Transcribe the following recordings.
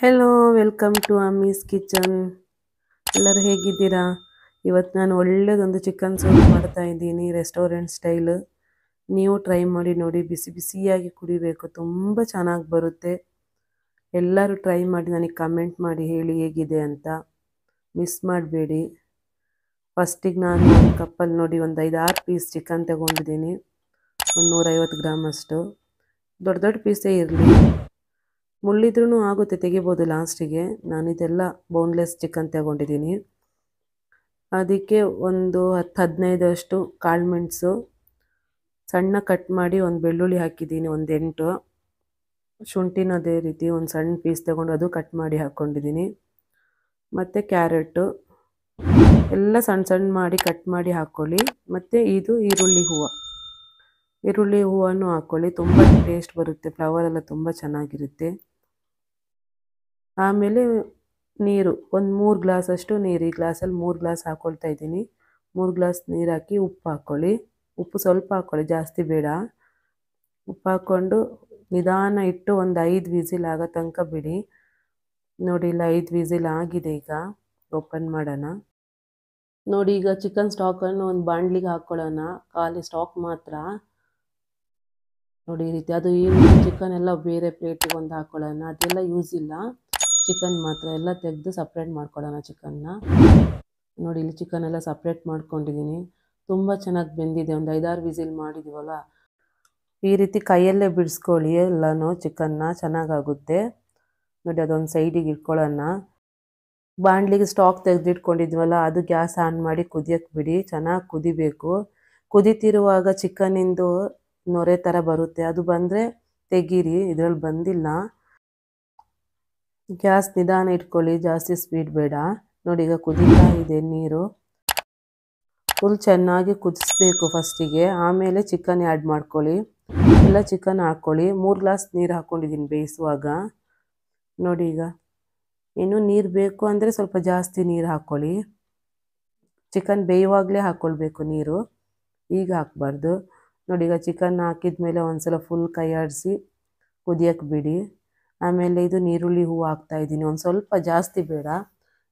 Hello welcome to Ammi's kitchen. ಎಲ್ಲರೂ ಹೇಗಿದ್ದೀರಾ? ಇವತ್ತು ನಾನು ಒಳ್ಳೆಯದೊಂದು ಚಿಕನ್ ಸೂಪ್ ಮಾಡ್ತಾ ಇದ್ದೀನಿ, ರೆಸ್ಟೋರೆಂಟ್ ಸ್ಟೈಲ್. ನೀವು ಟ್ರೈ ಮಾಡಿ ನೋಡಿ, ಬಿಸಿ ಬಿಸಿಯಾಗಿ ಕುಡಿಬೇಕು, ತುಂಬ ಚೆನ್ನಾಗಿ ಬರುತ್ತೆ. ಎಲ್ಲರೂ ಟ್ರೈ ಮಾಡಿ ನನಗೆ ಕಮೆಂಟ್ ಮಾಡಿ ಹೇಳಿ ಹೇಗಿದೆ ಅಂತ, ಮಿಸ್ ಮಾಡಬೇಡಿ. ಫಸ್ಟಿಗೆ ನಾನು ಒಂದು ಕಪ್ಪಲ್ಲಿ ನೋಡಿ ಒಂದು 5-6 ಪೀಸ್ ಚಿಕನ್ ತಗೊಂಡಿದ್ದೀನಿ, ಒಂದು 150 ಗ್ರಾಮ್ ಅಷ್ಟು. ದೊಡ್ಡ ದೊಡ್ಡ ಪೀಸೇ ಇರಲಿ, ಮುಳ್ಳಿದ್ರೂ ಆಗುತ್ತೆ, ತೆಗಿಬೋದು ಲಾಸ್ಟಿಗೆ. ನಾನಿದೆಲ್ಲ ಬೋನ್ಲೆಸ್ ಚಿಕನ್ ತಗೊಂಡಿದ್ದೀನಿ. ಅದಕ್ಕೆ ಒಂದು 10-15 ಅಷ್ಟು ಕಾಳು ಮೆಣಸು ಸಣ್ಣ ಕಟ್ ಮಾಡಿ, ಒಂದು ಬೆಳ್ಳುಳ್ಳಿ ಹಾಕಿದ್ದೀನಿ, ಒಂದು 8 ಶುಂಠಿನ ಅದೇ ರೀತಿ ಒಂದು ಸಣ್ಣ ಪೀಸ್ ತಗೊಂಡು ಅದು ಕಟ್ ಮಾಡಿ ಹಾಕ್ಕೊಂಡಿದ್ದೀನಿ. ಮತ್ತು ಕ್ಯಾರೆಟು ಎಲ್ಲ ಸಣ್ಣ ಸಣ್ಣ ಮಾಡಿ ಕಟ್ ಮಾಡಿ ಹಾಕ್ಕೊಳ್ಳಿ. ಮತ್ತು ಇದು ಈರುಳ್ಳಿ ಹೂವನ್ನು ಹಾಕ್ಕೊಳ್ಳಿ, ತುಂಬ ಟೇಸ್ಟ್ ಬರುತ್ತೆ, ಫ್ಲವರ್ ಎಲ್ಲ ತುಂಬ ಚೆನ್ನಾಗಿರುತ್ತೆ. ಆಮೇಲೆ ನೀರು ಒಂದು 3 ಗ್ಲಾಸ್ ಅಷ್ಟು ನೀರು, ಈ ಗ್ಲಾಸಲ್ಲಿ 3 ಗ್ಲಾಸ್ ಹಾಕ್ಕೊಳ್ತಾ ಇದ್ದೀನಿ. 3 ಗ್ಲಾಸ್ ನೀರು ಹಾಕಿ ಉಪ್ಪು ಹಾಕ್ಕೊಳ್ಳಿ. ಉಪ್ಪು ಸ್ವಲ್ಪ ಹಾಕ್ಕೊಳ್ಳಿ, ಜಾಸ್ತಿ ಬೇಡ. ಉಪ್ಪು ಹಾಕ್ಕೊಂಡು ನಿಧಾನ ಇಟ್ಟು ಒಂದು 5 ವಿಸಿಲ್ ಆಗೋ ತನಕ ಬಿಡಿ. ನೋಡಿ, ಇಲ್ಲ 5 ವಿಸಿಲ್ ಆಗಿದೆ. ಈಗ ಓಪನ್ ಮಾಡೋಣ. ನೋಡಿ, ಈಗ ಚಿಕನ್ ಸ್ಟಾಕನ್ನು ಒಂದು ಬಾಣಲಿಗೆ ಹಾಕ್ಕೊಳ್ಳೋಣ, ಖಾಲಿ ಸ್ಟಾಕ್ ಮಾತ್ರ. ನೋಡಿ ಈ ರೀತಿ, ಅದು ಈ ಚಿಕನ್ ಎಲ್ಲ ಬೇರೆ ಪ್ಲೇಟಿಗೆ ಒಂದು ಹಾಕ್ಕೊಳ್ಳೋಣ, ಅದೆಲ್ಲ ಯೂಸ್ ಇಲ್ಲ, ಚಿಕನ್ ಮಾತ್ರ ಎಲ್ಲ ತೆಗೆದು ಸಪ್ರೇಟ್ ಮಾಡ್ಕೊಳ್ಳೋಣ ಚಿಕನ್ನ. ನೋಡಿ, ಇಲ್ಲಿ ಚಿಕನ್ ಎಲ್ಲ ಸಪ್ರೇಟ್ ಮಾಡ್ಕೊಂಡಿದ್ದೀನಿ, ತುಂಬ ಚೆನ್ನಾಗಿ ಬೆಂದಿದೆ. ಒಂದು 5-6 ವಿಸಿಲ್ ಮಾಡಿದ್ದೀವಲ್ಲ, ಈ ರೀತಿ ಕೈಯಲ್ಲೇ ಬಿಡಿಸ್ಕೊಳ್ಳಿ ಎಲ್ಲನೂ ಚಿಕನ್ನ, ಚೆನ್ನಾಗಾಗುತ್ತೆ. ನೋಡಿ, ಅದೊಂದು ಸೈಡಿಗೆ ಇಟ್ಕೊಳ್ಳೋಣ. ಬಾಣಲಿಗೆ ಸ್ಟಾಕ್ ತೆಗೆದಿಟ್ಕೊಂಡಿದ್ವಲ್ಲ, ಅದು ಗ್ಯಾಸ್ ಆನ್ ಮಾಡಿ ಕುದಿಯೋಕ್ಕೆ ಬಿಡಿ, ಚೆನ್ನಾಗಿ ಕುದಿಬೇಕು. ಕುದಿತಿರುವಾಗ ಚಿಕನಿಂದು ನೊರೆ ಥರ ಬರುತ್ತೆ, ಅದು ಬಂದರೆ ತೆಗೀರಿ, ಇದರಲ್ಲಿ ಬಂದಿಲ್ಲ. ಗ್ಯಾಸ್ ನಿಧಾನ ಇಟ್ಕೊಳ್ಳಿ, ಜಾಸ್ತಿ ಸ್ಪೀಡ್ ಬೇಡ. ನೋಡಿ, ಈಗ ಕುದೀತಾ ಇದೆ ನೀರು, ಫುಲ್ ಚೆನ್ನಾಗಿ ಕುದಿಸ್ಬೇಕು ಫಸ್ಟಿಗೆ, ಆಮೇಲೆ ಚಿಕನ್ ಆ್ಯಡ್ ಮಾಡ್ಕೊಳ್ಳಿ. ಎಲ್ಲ ಚಿಕನ್ ಹಾಕ್ಕೊಳ್ಳಿ. 3 ಗ್ಲಾಸ್ ನೀರು ಹಾಕ್ಕೊಂಡಿದ್ದೀನಿ ಬೇಯಿಸುವಾಗ. ನೋಡಿ, ಈಗ ಇನ್ನೂ ನೀರು ಬೇಕು ಅಂದರೆ ಸ್ವಲ್ಪ ಜಾಸ್ತಿ ನೀರು ಹಾಕ್ಕೊಳ್ಳಿ. ಚಿಕನ್ ಬೇಯುವಾಗಲೇ ಹಾಕ್ಕೊಳ್ಬೇಕು ನೀರು, ಈಗ ಹಾಕಬಾರ್ದು. ನೋಡಿ, ಈಗ ಚಿಕನ್ ಹಾಕಿದ ಮೇಲೆ ಒಂದು ಸಲ ಫುಲ್ ಕೈ ಆಡಿಸಿ ಕುದಿಯೋಕ್ಕೆ ಬಿಡಿ. ಆಮೇಲೆ ಇದು ನೀರುಳ್ಳಿ ಹೂವು ಹಾಕ್ತಾಯಿದ್ದೀನಿ, ಒಂದು ಸ್ವಲ್ಪ, ಜಾಸ್ತಿ ಬೇಡ.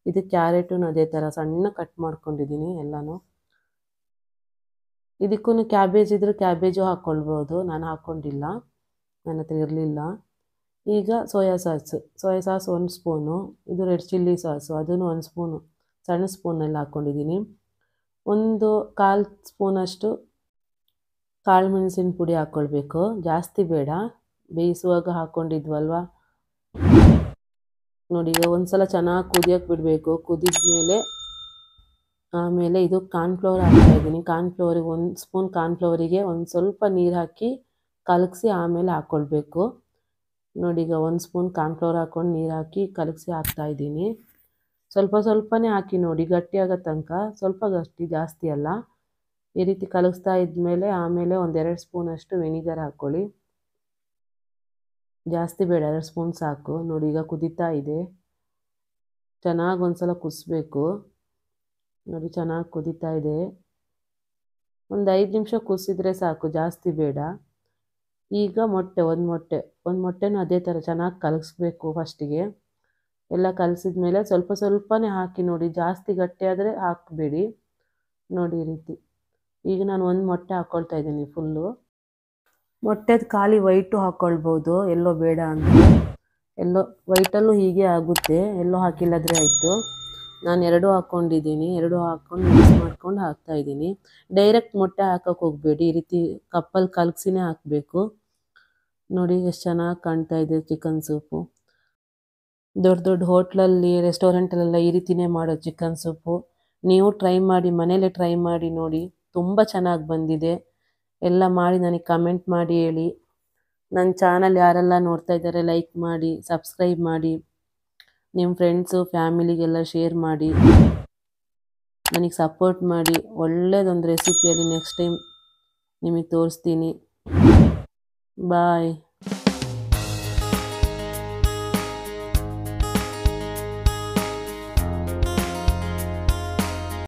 ಇದು ಕ್ಯಾರೆಟು ಅದೇ ಥರ ಸಣ್ಣ ಕಟ್ ಮಾಡ್ಕೊಂಡಿದ್ದೀನಿ ಎಲ್ಲನೂ. ಇದಕ್ಕೂ ಕ್ಯಾಬೇಜ್ ಇದ್ದರೆ ಕ್ಯಾಬೇಜು ಹಾಕ್ಕೊಳ್ಬೋದು, ನಾನು ಹಾಕ್ಕೊಂಡಿಲ್ಲ, ನನ್ನ ಹತ್ರ ಇರಲಿಲ್ಲ. ಈಗ ಸೋಯಾ ಸಾಸ್ 1 ಸ್ಪೂನು, ಇದು ರೆಡ್ ಚಿಲ್ಲಿ ಸಾಸು ಅದನ್ನು 1 ಸ್ಪೂನು ಸಣ್ಣ ಸ್ಪೂನಲ್ಲಿ ಹಾಕ್ಕೊಂಡಿದ್ದೀನಿ. ಒಂದು 1/4 ಸ್ಪೂನಷ್ಟು ಕಾಳು ಮೆಣಸಿನ ಪುಡಿ ಹಾಕ್ಕೊಳ್ಬೇಕು, ಜಾಸ್ತಿ ಬೇಡ, ಬೇಯಿಸುವಾಗ ಹಾಕ್ಕೊಂಡಿದ್ವಲ್ವ. ನೋಡಿ, ಈಗ ಒಂದು ಸಲ ಚೆನ್ನಾಗಿ ಕುದಿಯೋಕ್ಕೆ ಬಿಡಬೇಕು. ಕುದಿದ ಮೇಲೆ ಆಮೇಲೆ ಇದು ಕಾರ್ನ್ಫ್ಲವರ್ ಹಾಕ್ತಾಯಿದ್ದೀನಿ. ಕಾರ್ನ್ಫ್ಲವರಿಗೆ 1 ಸ್ಪೂನ್ ಕಾರ್ನ್ಫ್ಲವರಿಗೆ ಒಂದು ಸ್ವಲ್ಪ ನೀರು ಹಾಕಿ ಕಲಗಿಸಿ ಆಮೇಲೆ ಹಾಕ್ಕೊಳ್ಬೇಕು. ನೋಡಿ, ಈಗ 1 ಸ್ಪೂನ್ ಕಾರ್ನ್ಫ್ಲವರ್ ಹಾಕ್ಕೊಂಡು ನೀರು ಹಾಕಿ ಕಲಗಿಸಿ ಹಾಕ್ತಾಯಿದ್ದೀನಿ. ಸ್ವಲ್ಪ ಸ್ವಲ್ಪನೇ ಹಾಕಿ ನೋಡಿ, ಗಟ್ಟಿ ಆಗೋ ತನಕ, ಸ್ವಲ್ಪ ಗಟ್ಟಿ, ಜಾಸ್ತಿ ಅಲ್ಲ. ಈ ರೀತಿ ಕಲಗಿಸ್ತಾ ಇದ್ಮೇಲೆ ಆಮೇಲೆ ಒಂದು 2 ಸ್ಪೂನಷ್ಟು ವಿನಿಗರ್ ಹಾಕ್ಕೊಳ್ಳಿ, ಜಾಸ್ತಿ ಬೇಡ, 2 ಸ್ಪೂನ್ ಸಾಕು. ನೋಡಿ, ಈಗ ಕುದೀತಾ ಇದೆ, ಚೆನ್ನಾಗಿ ಒಂದು ಸಲ ಕುದಿಸ್ಬೇಕು. ನೋಡಿ, ಚೆನ್ನಾಗಿ ಕುದೀತಾ ಇದೆ, ಒಂದು 5 ನಿಮಿಷ ಕುದಿಸಿದ್ರೆ ಸಾಕು, ಜಾಸ್ತಿ ಬೇಡ. ಈಗ ಒಂದು ಮೊಟ್ಟೆನೂ ಅದೇ ಥರ ಚೆನ್ನಾಗಿ ಕಲಗಿಸ್ಬೇಕು ಫಸ್ಟಿಗೆ. ಎಲ್ಲ ಕಲಸಿದ ಮೇಲೆ ಸ್ವಲ್ಪ ಸ್ವಲ್ಪನೇ ಹಾಕಿ ನೋಡಿ, ಜಾಸ್ತಿ ಗಟ್ಟಿ ಆದರೆ ಹಾಕಬೇಡಿ. ನೋಡಿ ಈ ರೀತಿ. ಈಗ ನಾನು 1 ಮೊಟ್ಟೆ ಹಾಕ್ಕೊಳ್ತಾ ಇದ್ದೀನಿ ಫುಲ್ಲು. ಮೊಟ್ಟೆದು ಖಾಲಿ ವೈಟು ಹಾಕ್ಕೊಳ್ಬೋದು, ಎಲ್ಲೋ ಬೇಡ ಅಂದರೆ. ಎಲ್ಲೋ ವೈಟಲ್ಲೂ ಹೀಗೆ ಆಗುತ್ತೆ, ಎಲ್ಲೋ ಹಾಕಿಲ್ಲದ್ರೆ ಆಯಿತು. ನಾನು 2 ಹಾಕ್ಕೊಂಡಿದ್ದೀನಿ, 2 ಹಾಕ್ಕೊಂಡು ಮಿಕ್ಸ್ ಮಾಡ್ಕೊಂಡು ಹಾಕ್ತಾಯಿದ್ದೀನಿ. ಡೈರೆಕ್ಟ್ ಮೊಟ್ಟೆ ಹಾಕೋಕ್ಕೆ ಹೋಗಬೇಡಿ, ಈ ರೀತಿ ಕಪ್ಪಲ್ಲಿ ಕಲಗಿಸಿನೇ ಹಾಕಬೇಕು. ನೋಡಿ, ಎಷ್ಟು ಚೆನ್ನಾಗಿ ಕಾಣ್ತಾ ಇದೆ ಚಿಕನ್ ಸೂಪು. ದೊಡ್ಡ ದೊಡ್ಡ ಹೋಟ್ಲಲ್ಲಿ, ರೆಸ್ಟೋರೆಂಟಲ್ಲೆಲ್ಲ ಈ ರೀತಿಯೇ ಮಾಡೋದು ಚಿಕನ್ ಸೂಪು. ನೀವು ಟ್ರೈ ಮಾಡಿ, ಮನೇಲೇ ಟ್ರೈ ಮಾಡಿ ನೋಡಿ, ತುಂಬ ಚೆನ್ನಾಗಿ ಬಂದಿದೆ. ಎಲ್ಲ ಮಾಡಿ ನನಗೆ ಕಮೆಂಟ್ ಮಾಡಿ ಹೇಳಿ. ನನ್ನ ಚಾನಲ್ ಯಾರೆಲ್ಲ ನೋಡ್ತಾ ಇದ್ದಾರೆ ಲೈಕ್ ಮಾಡಿ, ಸಬ್ಸ್ಕ್ರೈಬ್ ಮಾಡಿ, ನಿಮ್ಮ ಫ್ರೆಂಡ್ಸು ಫ್ಯಾಮಿಲಿಗೆಲ್ಲ ಶೇರ್ ಮಾಡಿ, ನನಗೆ ಸಪೋರ್ಟ್ ಮಾಡಿ. ಒಳ್ಳೆಯದೊಂದು ರೆಸಿಪಿಯಲ್ಲಿ ನೆಕ್ಸ್ಟ್ ಟೈಮ್ ನಿಮಗೆ ತೋರಿಸ್ತೀನಿ. ಬಾಯ್.